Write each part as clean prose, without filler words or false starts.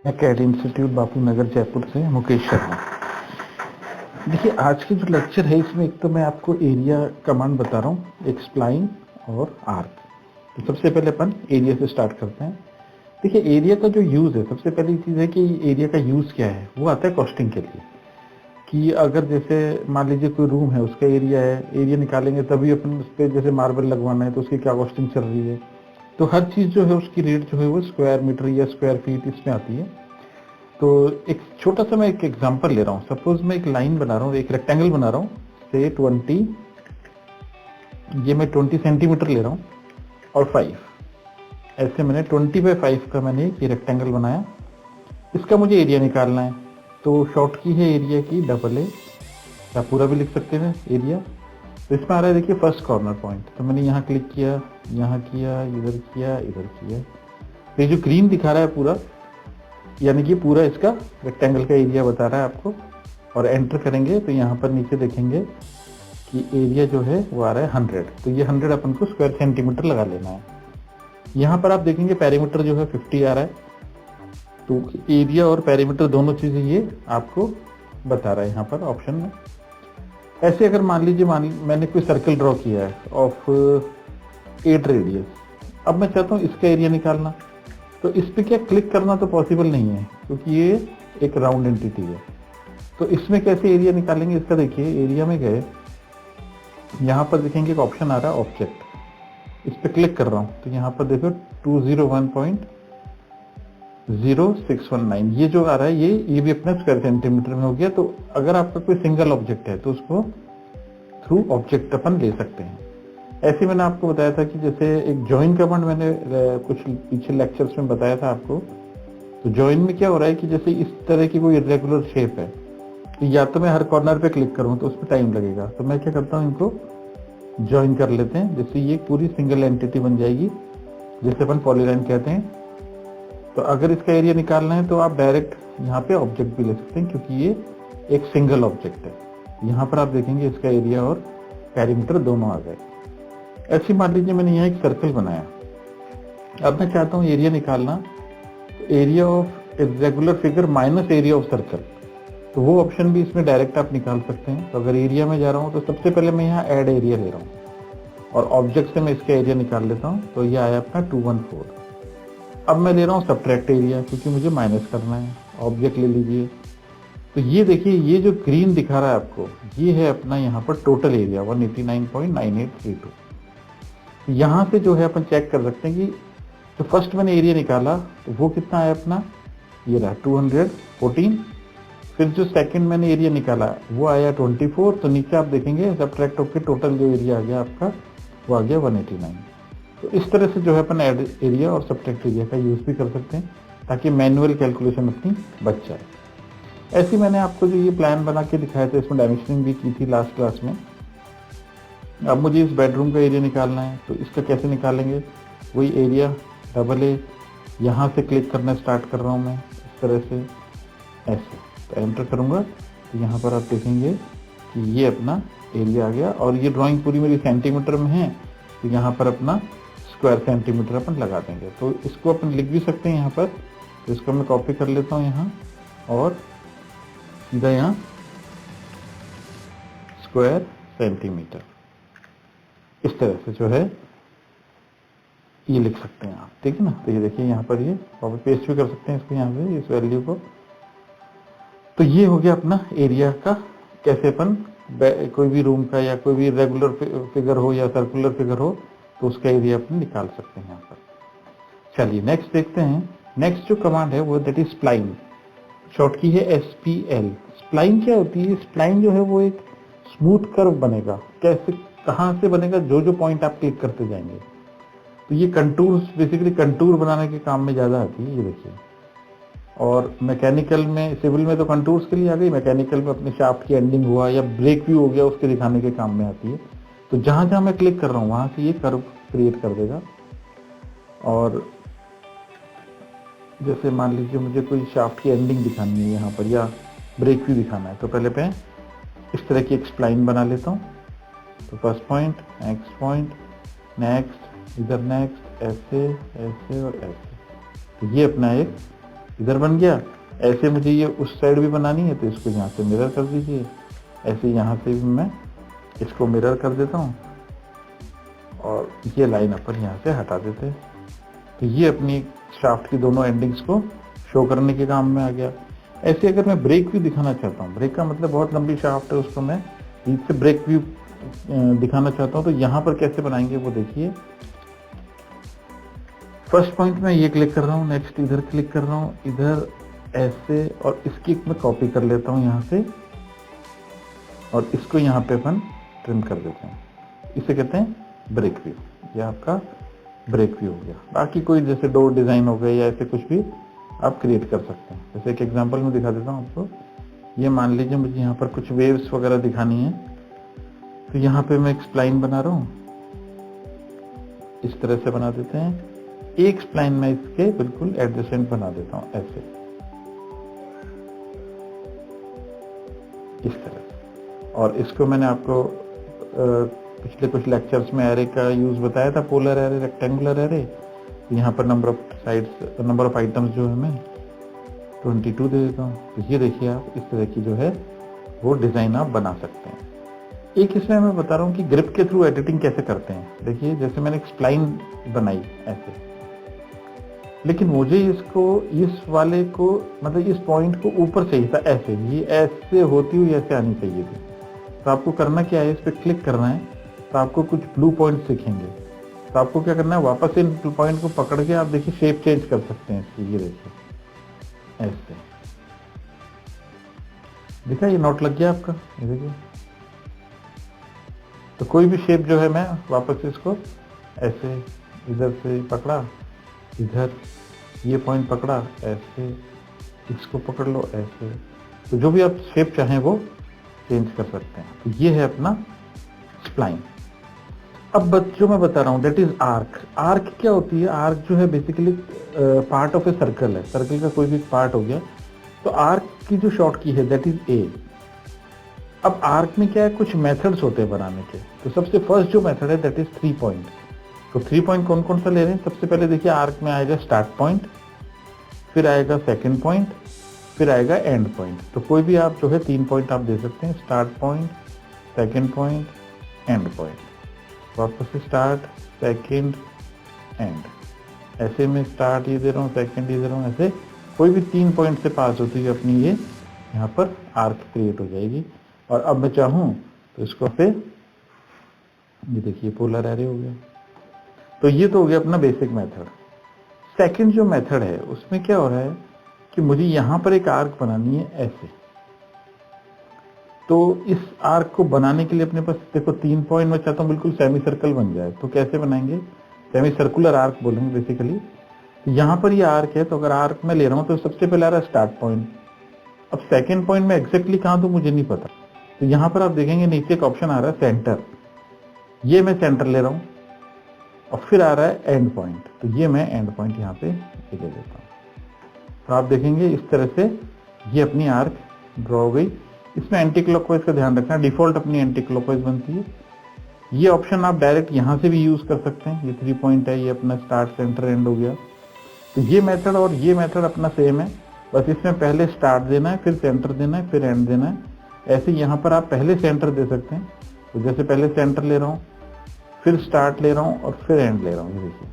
मैं cat institute Bapu Nagar Jaipur से मुकेश शर्मा। देखिए आज की जो लेक्चर है इसमें एक तो मैं आपको एरिया कमांड बता रहा हूँ, एक स्प्लाइन और आर्क। तो सबसे पहले अपन एरिया से स्टार्ट करते हैं। देखिए एरिया का जो यूज है, सबसे पहली चीज है कि एरिया का यूज क्या है। वो आता है कॉस्टिंग के लिए कि अगर जैसे मान लीजिए कोई रूम है, उसका एरिया है, एरिया निकालेंगे तभी अपन उस पर जैसे मार्बल लगवाना है तो उसकी क्या कॉस्टिंग चल रही है। तो हर चीज जो है उसकी रेट जो है वो स्क्वायर मीटर या स्क्वायर फीट इसमें आती है। तो एक छोटा सा मैं एक एग्जांपल ले रहा हूँ। सपोज मैं एक लाइन बना रहा हूँ, एक रेक्टेंगल बना रहा हूँ से 20, ये मैं 20 सेंटीमीटर ले रहा हूँ और 5, ऐसे मैंने 20/5 का मैंने ये रेक्टेंगल बनाया। इसका मुझे एरिया निकालना है। तो शॉर्ट की है एरिया की डबल ए, या पूरा भी लिख सकते हैं एरिया। तो इसमें आ रहा है देखिए फर्स्ट कॉर्नर पॉइंट, तो मैंने यहाँ क्लिक किया, यहाँ किया, इधर किया, इधर किया। तो ये जो ग्रीन दिखा रहा है पूरा, यानी कि पूरा इसका रेक्टेंगल का एरिया बता रहा है आपको। और एंटर करेंगे तो यहाँ पर नीचे देखेंगे कि एरिया जो है वो आ रहा है 100। तो ये 100 अपन को स्क्वायर सेंटीमीटर लगा लेना है। यहाँ पर आप देखेंगे पेरीमीटर जो है 50 आ रहा है। तो एरिया और पेरीमीटर दोनों चीजें ये आपको बता रहा है यहाँ पर ऑप्शन में। ऐसे अगर मान लीजिए मैंने कोई सर्कल ड्रॉ किया है ऑफ 8 रेडियस, अब मैं चाहता हूँ इसका एरिया निकालना। तो इस पे क्या क्लिक करना तो पॉसिबल नहीं है क्योंकि ये एक राउंड एंटिटी है। तो इसमें कैसे एरिया निकालेंगे इसका, देखिए एरिया में गए, यहाँ पर देखेंगे एक ऑप्शन आ रहा है ऑब्जेक्ट, इस पे क्लिक कर रहा हूँ तो यहाँ पर देखो 201.0619 ये जो आ रहा है ये भी अपने स्क्वायर सेंटीमीटर में हो गया। तो अगर आपका कोई सिंगल ऑब्जेक्ट है तो उसको थ्रू ऑब्जेक्ट अपन ले सकते हैं। ऐसे मैंने आपको बताया था कि जैसे एक जॉइन कमांड मैंने कुछ पीछे लेक्चर्स में बताया था आपको। तो जॉइन में क्या हो रहा है कि जैसे इस तरह की कोई इरेगुलर शेप है, तो या तो मैं हर कॉर्नर पे क्लिक करूं तो उसमें टाइम लगेगा। तो मैं क्या करता हूं, इनको ज्वाइन कर लेते हैं, जैसे ये पूरी सिंगल एंटिटी बन जाएगी, जैसे अपन पॉलीलाइन कहते हैं। तो अगर इसका एरिया निकालना है तो आप डायरेक्ट यहाँ पे ऑब्जेक्ट भी ले सकते हैं क्योंकि ये एक सिंगल ऑब्जेक्ट है। यहाँ पर आप देखेंगे इसका एरिया और पेरीमीटर दोनों आ गए। ऐसे मान लीजिए मैंने यहाँ एक सर्कल बनाया, अब मैं चाहता हूँ एरिया निकालना। Area of regular figure minus area of circle, तो वो ऑप्शन भी इसमें डायरेक्ट आप निकाल सकते हैं। तो अगर एरिया में जा रहा हूँ तो सबसे पहले मैं यहाँ ऐड एरिया ले रहा हूँ और ऑब्जेक्ट से मैं इसका एरिया निकाल लेता हूँ। तो ये आया अपना 214। अब मैं ले रहा हूँ सब्ट्रैक्ट एरिया क्योंकि मुझे माइनस करना है। ऑब्जेक्ट ले लीजिए, तो ये देखिए ये जो ग्रीन दिखा रहा है आपको, ये है अपना यहाँ पर टोटल एरिया 189.9832। यहाँ से जो है अपन चेक कर सकते हैं कि जो फर्स्ट मैंने एरिया निकाला तो वो कितना आया अपना, ये रहा 214। फिर जो सेकंड मैंने एरिया निकाला वो आया 24। तो नीचे आप देखेंगे सब्ट्रैक्ट होकर टोटल जो एरिया आ गया आपका वो आ गया 189। तो इस तरह से जो है अपन ऐड एरिया और सब्ट्रैक्ट एरिया का यूज भी कर सकते हैं ताकि मैनुअल कैलकुलेशन अपनी बच जाए। ऐसे मैंने आपको जो ये प्लान बना के दिखाया था, इसमें डायमेंशनिंग भी की थी लास्ट क्लास में। अब मुझे इस बेडरूम का एरिया निकालना है, तो इसका कैसे निकालेंगे, वही एरिया डबल ए, यहाँ से क्लिक करना स्टार्ट कर रहा हूँ मैं इस तरह से, ऐसे तो एंटर करूँगा तो यहाँ पर आप देखेंगे कि ये अपना एरिया आ गया। और ये ड्राइंग पूरी मेरी सेंटीमीटर में है तो यहाँ पर अपना स्क्वायर सेंटीमीटर अपन लगा देंगे। तो इसको अपन लिख भी सकते हैं यहाँ पर। तो इसको मैं कॉपी कर लेता हूँ यहाँ और सीधा यहाँ स्क्वायर सेंटीमीटर इस तरह से जो है ये लिख सकते हैं आप, ठीक है ना। तो ये देखिए यहाँ पर ये कॉपी पेस्ट भी कर सकते हैं इसको यहाँ से, इस वैल्यू को। तो ये हो गया अपना एरिया का, कैसे अपन कोई भी रूम का या कोई भी रेगुलर फिगर हो या सर्कुलर फिगर हो तो उसका एरिया अपन निकाल सकते हैं यहाँ पर। चलिए नेक्स्ट देखते हैं। नेक्स्ट जो कमांड है वो दैट इज स्प्लाइन, शॉर्ट की है SPL। स्प्लाइन क्या होती है, स्प्लाइन जो है वो एक स्मूथ कर्व बनेगा। कैसे, कहाँ से बनेगा, जो जो पॉइंट आप क्लिक करते जाएंगे। तो ये कंटूर्स, बेसिकली कंटूर बनाने के काम में ज्यादा आती है, ये देखिए। और मैकेनिकल में, सिविल में तो कंटूर्स के लिए आ गई, मैकेनिकल में अपने शाफ्ट की एंडिंग हुआ या ब्रेक भी हो गया उसके दिखाने के काम में आती है। तो जहां जहां मैं क्लिक कर रहा हूँ वहां से ये कर्व क्रिएट कर देगा। और जैसे मान लीजिए मुझे कोई शाफ्ट की एंडिंग दिखानी है यहाँ पर या ब्रेक भी दिखाना है, तो पहले मैं इस तरह की एक स्प्लाइन बना लेता हूँ। तो first point, next point, next, इधर नेक्स्ट, ऐसे ऐसे और ऐसे। तो ये अपना एक इधर बन गया। ऐसे मुझे ये उस साइड भी बनानी है तो इसको यहाँ से मिरर कर दीजिए। ऐसे यहाँ से भी मैं इसको मिरर कर देता हूँ और ये लाइन अपन यहाँ से हटा देते हैं। तो ये अपनी शाफ्ट की दोनों एंडिंग्स को शो करने के काम में आ गया। ऐसे अगर मैं ब्रेक व्यू दिखाना चाहता हूँ, ब्रेक का मतलब बहुत लंबी शाफ्ट है, उसको मैं बीच से ब्रेक व्यू दिखाना चाहता हूँ, तो यहाँ पर कैसे बनाएंगे वो देखिए। फर्स्ट पॉइंट में ये क्लिक कर रहा हूँ, नेक्स्ट इधर क्लिक कर रहा हूँ, इधर ऐसे, और इसकी मैं कॉपी कर लेता हूँ यहाँ से और इसको यहाँ पे अपन ट्रिम कर देते हैं। इसे कहते हैं ब्रेक व्यू। ये आपका ब्रेक व्यू हो गया। बाकी कोई जैसे डोर डिजाइन हो गए या ऐसे कुछ भी आप क्रिएट कर सकते हैं। जैसे एक एग्जांपल में दिखा देता हूँ आपको। ये मान लीजिए मुझे यहाँ पर कुछ वेव्स वगैरह दिखानी है, तो यहाँ पे मैं एक स्प्लाइन बना रहा हूँ, इस तरह से बना देते हैं। एक स्प्लाइन में इसके बिल्कुल एडजेसेंट बना देता हूँ ऐसे, इस तरह से। और इसको मैंने आपको पिछले कुछ लेक्चर्स में एरे का यूज बताया था, पोलर एरे, रेक्टेंगुलर एरे। यहाँ पर number of sides, number of items जो है मैं 22 दे देता हूँ। तो ये देखिए आप इस तरह की जो है वो डिजाइन आप बना सकते हैं। एक इसमें मैं बता रहा हूँ कि ग्रिप के थ्रू एडिटिंग कैसे करते हैं। देखिए जैसे मैंने एक स्प्लाइन बनाई ऐसे, लेकिन मुझे इसको, इस वाले को, मतलब इस पॉइंट को ऊपर चाहिए था ऐसे, ये ऐसे होती हुई ऐसे आनी चाहिए थी। तो आपको करना क्या है, इस पर क्लिक करना है, तो आपको कुछ ब्लू पॉइंट दिखेंगे। तो आपको क्या करना है, वापस इन पॉइंट को पकड़ के आप देखिए शेप चेंज कर सकते हैं इसकी। ये देखिए ऐसे दिखा, ये नोट लग गया आपका, ये देखिए। तो कोई भी शेप जो है मैं वापस इसको ऐसे इधर से पकड़ा, इधर ये पॉइंट पकड़ा ऐसे, इसको पकड़ लो ऐसे, तो जो भी आप शेप चाहें वो चेंज कर सकते हैं। तो ये है अपना स्प्लाइन। अब जो मैं बता रहा हूँ दैट इज आर्क। आर्क क्या होती है? आर्क जो है basically part of a circle है। सर्कल का कोई भी पार्ट हो गया, तो आर्क की जो शॉर्ट की है दैट इज ए। अब आर्क में क्या है, कुछ मेथड्स होते हैं बनाने के। तो सबसे फर्स्ट जो मेथड है दैट इज 3 पॉइंट। तो 3 पॉइंट कौन कौन सा ले रहे हैं? सबसे पहले देखिए आर्क में आएगा स्टार्ट पॉइंट, फिर आएगा सेकंड पॉइंट, फिर आएगा एंड पॉइंट। तो कोई भी आप जो है 3 पॉइंट आप दे सकते हैं, start point, second point, and point. वापस से स्टार्ट, सेकंड, एंड, ऐसे में स्टार्ट ये दे रहा हूँ, सेकंड ये दे रहा हूँ, ऐसे कोई भी 3 पॉइंट से पास होती है अपनी ये यहाँ पर आर्क क्रिएट हो जाएगी। और अब मैं चाहूँ तो इसको पे, ये देखिए पोलर एरे हो गया। तो ये तो हो गया अपना बेसिक मेथड। सेकंड जो मेथड है उसमें क्या हो रहा है कि मुझे यहाँ पर एक आर्क बनानी है ऐसे। तो इस आर्क को बनाने के लिए अपने पास देखो 3 पॉइंट में चाहता हूँ बिल्कुल सेमी सर्कल बन जाए। तो कैसे बनाएंगे? सेमी सर्कुलर आर्क बोलेंगे बेसिकली। यहाँ पर ये आर्क है, तो अगर आर्क में ले रहा हूँ तो सबसे पहले आ रहा है स्टार्ट पॉइंट। अब सेकेंड पॉइंट में एग्जैक्टली कहाँ दूं मुझे नहीं पता। तो यहाँ पर आप देखेंगे नीचे एक ऑप्शन आ रहा है सेंटर, ये मैं सेंटर ले रहा हूँ। और फिर आ रहा है एंड पॉइंट, तो ये मैं एंड पॉइंट यहाँ पे ले देता हूँ। तो आप देखेंगे इस तरह से ये अपनी आर्क ड्रॉ हो गई। इसमें एंटी क्लॉकवाइज का ध्यान रखना, डिफॉल्ट अपनी एंटी क्लॉकवाइज बनती है। ये ऑप्शन आप डायरेक्ट यहाँ से भी यूज कर सकते हैं। ये 3 पॉइंट है, ये अपना स्टार्ट, सेंटर, एंड हो गया। तो ये मेथड और ये मेथड अपना सेम है, बस इसमें पहले स्टार्ट देना है, फिर सेंटर देना है, फिर एंड देना है। ऐसे यहाँ पर आप पहले सेंटर दे सकते हैं। तो जैसे पहले सेंटर ले रहा हूँ, फिर स्टार्ट ले रहा हूँ और फिर एंड ले रहा हूँ। ये देखिए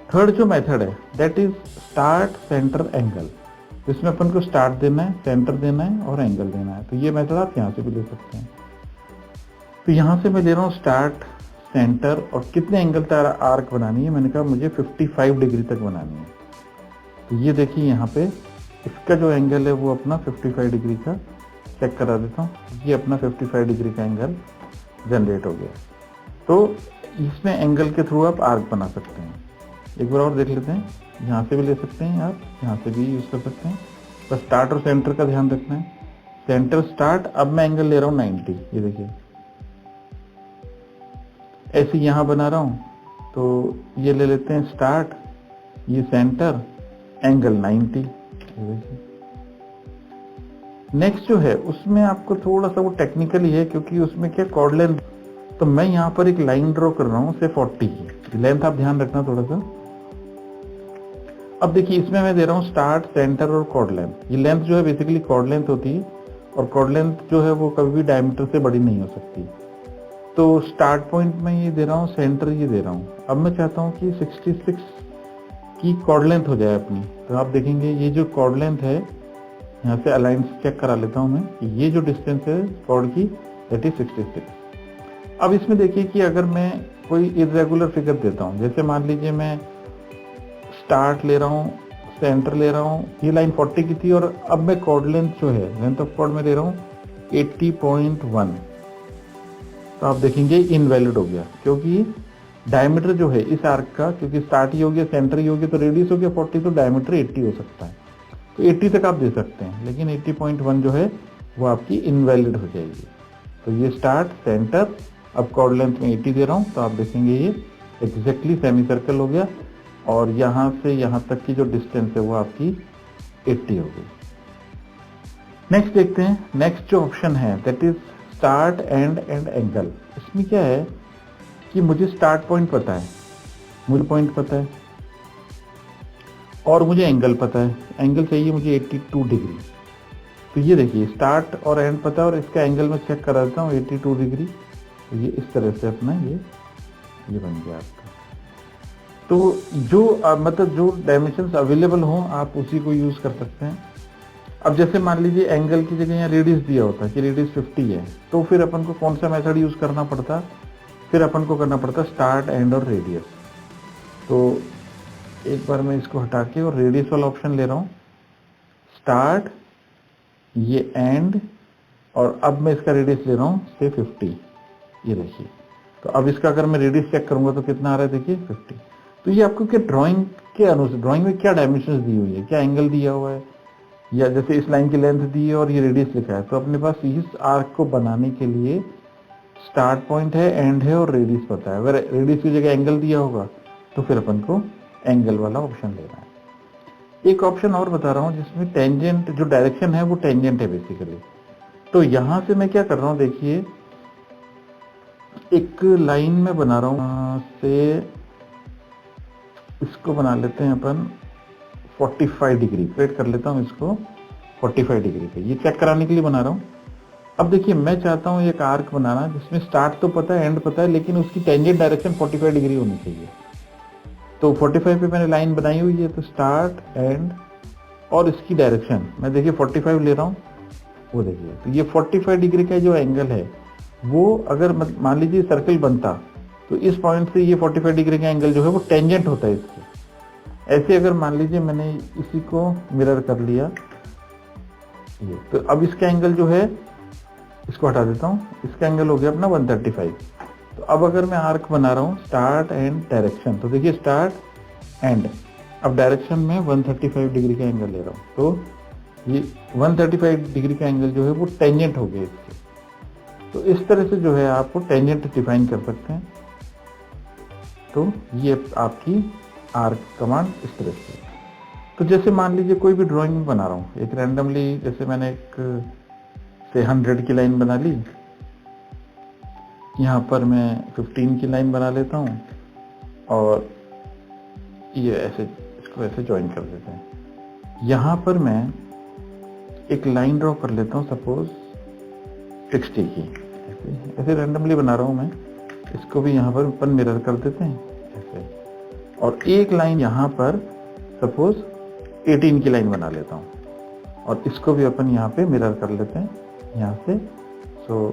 थर्ड जो मेथड है that is start, centre, angle. इसमें अपन को स्टार्ट देना है, सेंटर देना है और एंगल देना है। तो ये मेथड आप यहाँ से भी ले सकते हैं। तो यहाँ से मैं ले रहा हूँ स्टार्ट, सेंटर और कितने एंगल तक आर्क बनानी है। मैंने कहा मुझे 55 डिग्री तक बनानी है। तो ये देखिए यहाँ पे इसका जो एंगल है वो अपना 55 डिग्री का, चेक करा देता हूँ। ये अपना 55 डिग्री का एंगल जनरेट हो गया। तो इसमें एंगल के थ्रू आप आर्क बना सकते हैं। एक बार और देख लेते हैं, यहाँ से भी ले सकते हैं आप, यहाँ से भी यूज कर सकते हैं। बस स्टार्ट और सेंटर का ध्यान रखना है। सेंटर, स्टार्ट, अब मैं एंगल ले रहा हूँ 90। ये देखिए ऐसे यहाँ बना रहा हूँ। तो ये ले लेते हैं स्टार्ट, ये सेंटर, एंगल 90। नेक्स्ट जो है उसमें आपको थोड़ा सा वो टेक्निकली है, क्योंकि उसमें क्या कॉर्ड लेंथ। तो मैं यहाँ पर एक लाइन ड्रॉ कर रहा हूँ से 40 की लेंथ, आप ध्यान रखना थोड़ा सा। अब देखिए इसमें मैं दे रहा हूँ स्टार्ट, सेंटर और कॉर्ड लेंथ। ये लेंथ जो है बेसिकली कॉर्ड लेंथ होती है और कॉर्ड लेंथ जो है वो कभी भी डायमीटर से बड़ी नहीं हो सकती। तो स्टार्ट पॉइंट में ये दे रहा हूँ, सेंटर ये दे रहा हूँ। अब मैं चाहता हूँ कि 66 की कॉर्ड लेंथ हो जाए अपनी। तो आप देखेंगे ये जो कॉर्ड लेंथ है, यहाँ से अलाइन चेक करा लेता हूँ मैं कि ये जो डिस्टेंस है कॉर्ड की दैट इज 66। अब इसमें देखिए कि अगर मैं कोई इरेगुलर फिगर देता हूँ, जैसे मान लीजिए मैं स्टार्ट ले रहा हूँ, सेंटर ले रहा हूँ, ये लाइन 40 की थी और अब मैं कॉर्ड लेंथ जो है, लेंथ ऑफ कॉर्ड में दे रहा हूँ 80.1। तो आप देखेंगे इनवैलिड हो गया, क्योंकि डायमीटर जो है इस आर्क का, क्योंकि स्टार्ट ही हो गया, सेंटर ही हो गया, तो रेडियस हो गया 40, तो डायमीटर 80 हो सकता है। तो 80 तक आप दे सकते हैं, लेकिन 80.1 जो है वो आपकी इनवैलिड हो जाएगी। तो ये स्टार्ट, सेंटर, अब कॉर्ड लेंथ में 80 दे रहा हूँ, तो आप देखेंगे ये एग्जैक्टली सेमी सर्कल हो गया और यहाँ से यहाँ तक की जो डिस्टेंस है वो आपकी 80 हो गई। नेक्स्ट देखते हैं, नेक्स्ट जो ऑप्शन है that is start and angle. इसमें क्या है कि मुझे स्टार्ट पॉइंट पता है, मुझे पॉइंट पता है और मुझे एंगल पता है। एंगल चाहिए मुझे 82 डिग्री। तो ये देखिए स्टार्ट और एंड पता है और इसका एंगल मैं चेक करा देता हूँ 82 डिग्री। तो ये इस तरह से अपना ये बन गया आपका। तो जो मतलब जो डायमेंशंस अवेलेबल हों आप उसी को यूज कर सकते हैं। अब जैसे मान लीजिए एंगल की जगह यहाँ रेडियस दिया होता है कि रेडियस 50 है, तो फिर अपन को कौन सा मेथड यूज करना पड़ता, फिर अपन को करना पड़ता स्टार्ट, एंड और रेडियस। तो एक बार मैं इसको हटा के और रेडियस वाला ऑप्शन ले रहा हूँ, स्टार्ट, ये एंड, और अब मैं इसका रेडियस ले रहा हूँ से 50। ये देखिए, तो अब इसका अगर मैं रेडियस चेक करूंगा तो कितना आ रहा है, देखिए 50। तो ये आपको क्या ड्राइंग के अनुसार, ड्राइंग में क्या डायमेंशंस दी हुई है, क्या एंगल दिया हुआ है, या जैसे इस लाइन की लेंथ दी है और ये रेडियस लिखा है, तो अपने पास इस आर्क को बनाने के लिए स्टार्ट पॉइंट है, एंड है और रेडियस पता है। अगर रेडियस की जगह एंगल दिया होगा तो फिर अपन को एंगल वाला ऑप्शन लेना है। एक ऑप्शन और बता रहा हूँ जिसमें टेंजेंट, जो डायरेक्शन है वो टेंजेंट है बेसिकली। तो यहां से मैं क्या कर रहा हूँ, देखिए एक लाइन में बना रहा हूँ से, इसको बना लेते हैं अपन 45 डिग्री, वेट कर लेता हूँ इसको 45 डिग्री पे, ये चेक कराने के लिए बना रहा हूँ। अब देखिए मैं चाहता हूँ एक आर्क बनाना जिसमें स्टार्ट तो पता है, एंड पता है, लेकिन उसकी टेंजेंट डायरेक्शन 45 डिग्री होनी चाहिए। तो 45 पे मैंने लाइन बनाई हुई है, तो स्टार्ट, एंड और इसकी डायरेक्शन मैं देखिए 45 ले रहा हूँ, वो देखिए। तो ये 45 डिग्री का जो एंगल है वो अगर मान लीजिए सर्कल बनता तो इस पॉइंट से ये 45 डिग्री का एंगल जो है वो टेंजेंट होता है इसके। ऐसे अगर मान लीजिए मैंने इसी को मिरर कर लिया ये, तो अब इसका एंगल जो है, इसको हटा देता हूँ, इसका एंगल हो गया अपना 135। तो अब अगर मैं आर्क बना रहा हूँ स्टार्ट एंड डायरेक्शन, तो देखिए स्टार्ट, एंड, अब डायरेक्शन में 135 डिग्री का एंगल ले रहा हूँ, तो ये 135 डिग्री का एंगल जो है वो टेंजेंट हो गया इसके। तो इस तरह से जो है आपको टेंजेंट डिफाइन कर सकते हैं। तो ये आपकी आर्क कमांड इस तरह से। तो जैसे मान लीजिए कोई भी ड्राइंग बना रहा हूँ एक रैंडमली, जैसे मैंने एक से 100 की लाइन बना ली, यहाँ पर मैं 15 की लाइन बना लेता हूँ और ये ऐसे, इसको ऐसे ज्वाइन कर देते हैं। यहाँ पर मैं एक लाइन ड्रॉ कर लेता हूँ सपोज 60 की, ऐसे रैंडमली बना रहा हूँ मैं, इसको भी यहाँ पर अपन मिरर कर देते हैं ऐसे, और एक लाइन यहाँ पर सपोज 18 की लाइन बना लेता हूँ और इसको भी अपन यहाँ पे मिरर कर लेते हैं यहाँ से। सो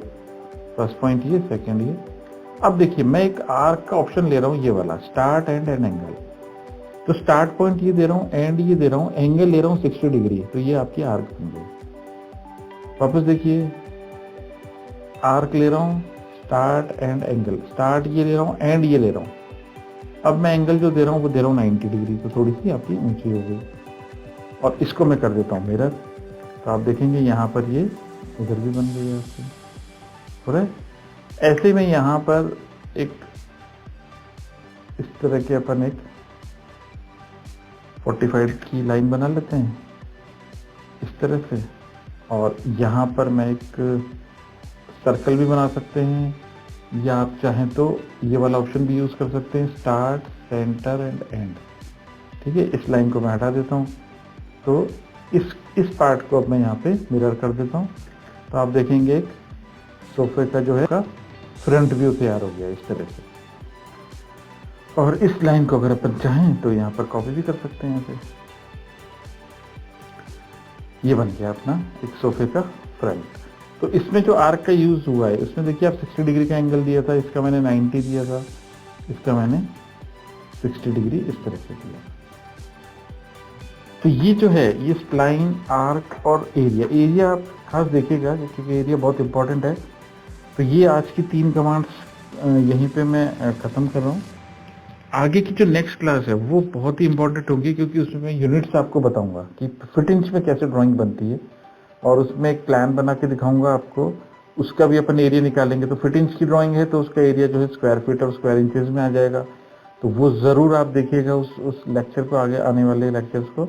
फर्स्ट पॉइंट ये, सेकंड ये। अब देखिए मैं एक आर्क का ऑप्शन ले रहा हूँ ये वाला, स्टार्ट, एंड एंगल। तो स्टार्ट पॉइंट ये दे रहा हूँ, एंड ये दे रहा हूँ, एंगल ले रहा हूँ 60 डिग्री। तो ये आपकी आर्क बन गई। वापस देखिए आर्क ले रहा हूँ, स्टार्ट एंड एंगल, स्टार्ट ये ले रहा हूँ, एंड ये ले रहा हूँ। अब मैं एंगल जो दे रहा हूँ वो दे रहा हूँ 90 डिग्री, तो थोड़ी सी आपकी ऊंची हो गई। और इसको मैं कर देता हूँ मिरर, तो आप देखेंगे यहाँ पर ये इधर भी बन गई है आपकी, ऐसे में यहाँ पर एक इस तरह के अपन एक 45 की लाइन बना लेते हैं इस तरह से, और यहाँ पर मैं एक सर्कल भी बना सकते हैं, या आप चाहें तो ये वाला ऑप्शन भी यूज कर सकते हैं, स्टार्ट, सेंटर एंड एंड। ठीक है, इस लाइन को मैं हटा देता हूँ। तो इस पार्ट को अब मैं यहाँ पे मिरर कर देता हूँ। तो आप देखेंगे एक सोफे का जो है का फ्रंट व्यू तैयार हो गया इस तरह से। और इस लाइन को अगर अपन चाहें तो यहाँ पर कॉपी भी कर सकते हैं। यहाँ पे ये बन गया अपना एक सोफे का फ्रंट। तो इसमें जो आर्क का यूज हुआ है, इसमें देखिए आप 60 डिग्री का एंगल दिया था, इसका मैंने 90 दिया था, इसका मैंने 60 डिग्री इस तरह से दिया। तो ये जो है ये स्प्लाइन, आर्क और एरिया आप खास देखिएगा क्योंकि एरिया बहुत इंपॉर्टेंट है। तो ये आज की 3 कमांड्स यहीं पे मैं खत्म कर रहा हूँ। आगे की जो नेक्स्ट क्लास है वो बहुत ही इंपॉर्टेंट होगी क्योंकि उसमें मैं यूनिट्स आपको बताऊंगा कि फिट इंच में कैसे ड्राइंग बनती है, और उसमें एक प्लान बना के दिखाऊंगा आपको। उसका भी अपन एरिया निकालेंगे। तो फिट इंच की ड्राइंग है तो उसका एरिया जो है स्क्वायर फीट और स्क्वायर इंचेस में आ जाएगा। तो वो जरूर आप देखिएगा उस लेक्चर को, आगे आने वाले लेक्चर्स को।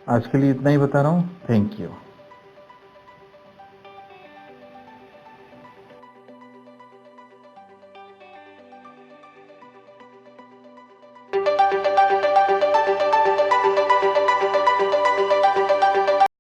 आज के लिए इतना ही बता रहा हूँ। Thank you.